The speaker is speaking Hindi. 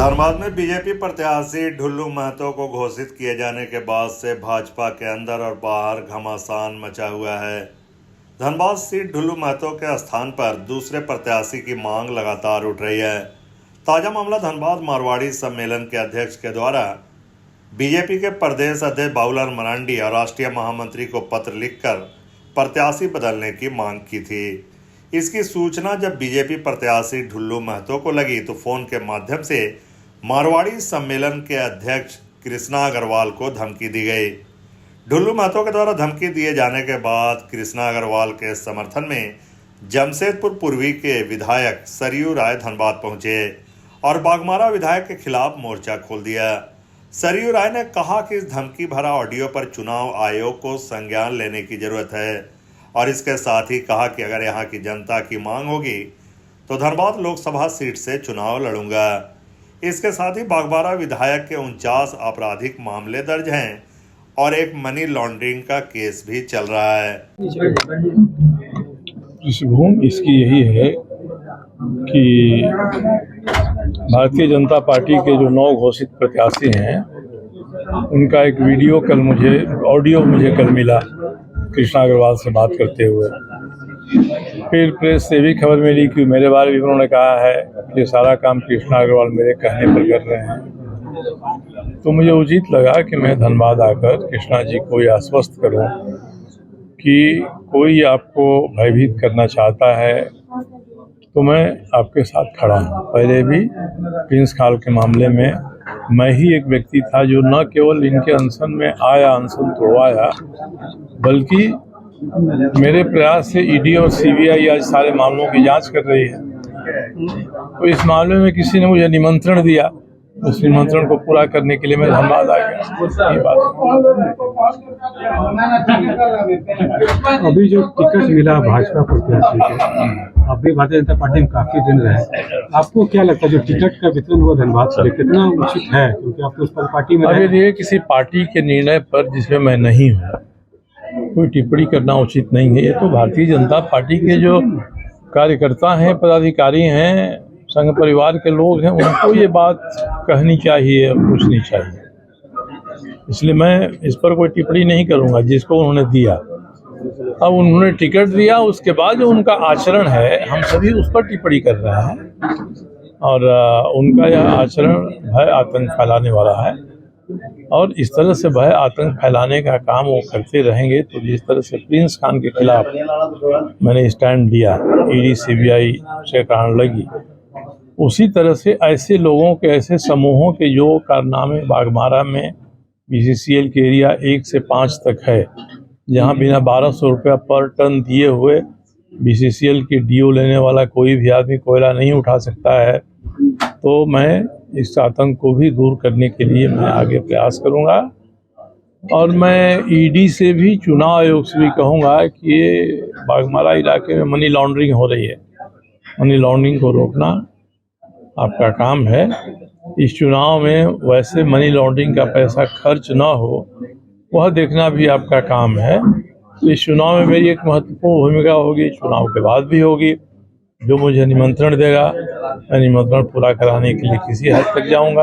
धनबाद में बीजेपी प्रत्याशी ढुल्लू महतो को घोषित किए जाने के बाद से भाजपा के अंदर और बाहर घमासान मचा हुआ है। धनबाद सीट ढुल्लू महतो के स्थान पर दूसरे प्रत्याशी की मांग लगातार उठ रही है। ताजा मामला धनबाद मारवाड़ी सम्मेलन के अध्यक्ष के द्वारा बीजेपी के प्रदेश अध्यक्ष बाबूलाल मरांडी और राष्ट्रीय महामंत्री को पत्र लिखकर प्रत्याशी बदलने की मांग की थी। इसकी सूचना जब बीजेपी प्रत्याशी ढुल्लू महतो को लगी तो फोन के माध्यम से मारवाड़ी सम्मेलन के अध्यक्ष कृष्णा अग्रवाल को धमकी दी गई। ढुल्लू महतो के द्वारा धमकी दिए जाने के बाद कृष्णा अग्रवाल के समर्थन में जमशेदपुर पूर्वी के विधायक सरयू राय धनबाद पहुंचे और बाघमारा विधायक के खिलाफ मोर्चा खोल दिया। सरयू राय ने कहा कि इस धमकी भरा ऑडियो पर चुनाव आयोग को संज्ञान लेने की जरूरत है और इसके साथ ही कहा कि अगर यहाँ की जनता की मांग होगी तो धनबाद लोकसभा सीट से चुनाव लड़ूंगा। इसके साथ ही बाघमारा विधायक के 49 आपराधिक मामले दर्ज हैं और एक मनी लॉन्ड्रिंग का केस भी चल रहा है। पृष्ठभूमि इसकी यही है कि भारतीय जनता पार्टी के जो 9 घोषित प्रत्याशी हैं उनका एक ऑडियो मुझे कल मिला कृष्णा अग्रवाल से बात करते हुए। फिर प्रेस से भी खबर मिली कि मेरे बारे में उन्होंने कहा है कि सारा काम कृष्णा अग्रवाल मेरे कहने पर कर रहे हैं। तो मुझे उचित लगा कि मैं धनबाद आकर कृष्णा जी को ये आश्वस्त करूं कि कोई आपको भयभीत करना चाहता है तो मैं आपके साथ खड़ा हूं। पहले भी प्रिंस खाल के मामले में मैं ही एक व्यक्ति था जो न केवल इनके अनशन में आया, अनशन तोड़वाया, बल्कि मेरे प्रयास से ईडी और सीबीआई आज सारे मामलों की जांच कर रही है। तो इस मामले में किसी ने मुझे निमंत्रण दिया, उस निमंत्रण को पूरा करने के लिए मैं धनबाद आ गया। ये बात अभी जो टिकट मिला भाजपा प्रत्याशी को, अभी भारतीय जनता पार्टी में काफी दिन रहे, आपको क्या लगता है जो टिकट का वितरण हुआ धनबाद से कितना उचित है? क्योंकि आप तो उस पर पार्टी में अभी ये किसी पार्टी के निर्णय पर जिसमें मैं नहीं हूँ कोई टिप्पणी करना उचित नहीं है। ये तो भारतीय जनता पार्टी के जो कार्यकर्ता हैं, पदाधिकारी हैं, संघ परिवार के लोग हैं, उनको ये बात कहनी चाहिए, पूछनी चाहिए। इसलिए मैं इस पर कोई टिप्पणी नहीं करूंगा। जिसको उन्होंने दिया, अब उन्होंने टिकट दिया, उसके बाद जो उनका आचरण है हम सभी उस पर टिप्पणी कर रहे हैं और उनका यह आचरण भय आतंक फैलाने वाला है और इस तरह से भय आतंक फैलाने का काम वो करते रहेंगे तो जिस तरह से प्रिंस खान के खिलाफ मैंने स्टैंड लिया, ईडी सीबीआई से कारण लगी, उसी तरह से ऐसे लोगों के, ऐसे समूहों के जो कारनामे बाघमारा में बीसीसीएल के एरिया 1 से 5 तक है, जहां बिना 1200 रुपया पर टन दिए हुए बीसीसीएल की डीओ लेने वाला कोई भी आदमी कोयला नहीं उठा सकता है। तो मैं इस आतंक को भी दूर करने के लिए मैं आगे प्रयास करूंगा और मैं ईडी से भी, चुनाव आयोग से भी कहूंगा कि ये बाघमारा इलाके में मनी लॉन्ड्रिंग हो रही है। मनी लॉन्ड्रिंग को रोकना आपका काम है। इस चुनाव में वैसे मनी लॉन्ड्रिंग का पैसा खर्च ना हो, वह देखना भी आपका काम है। इस चुनाव में मेरी एक महत्वपूर्ण भूमिका होगी, चुनाव के बाद भी होगी। जो मुझे निमंत्रण देगा मैं निमंत्रण पूरा कराने के लिए किसी हद तक जाऊंगा।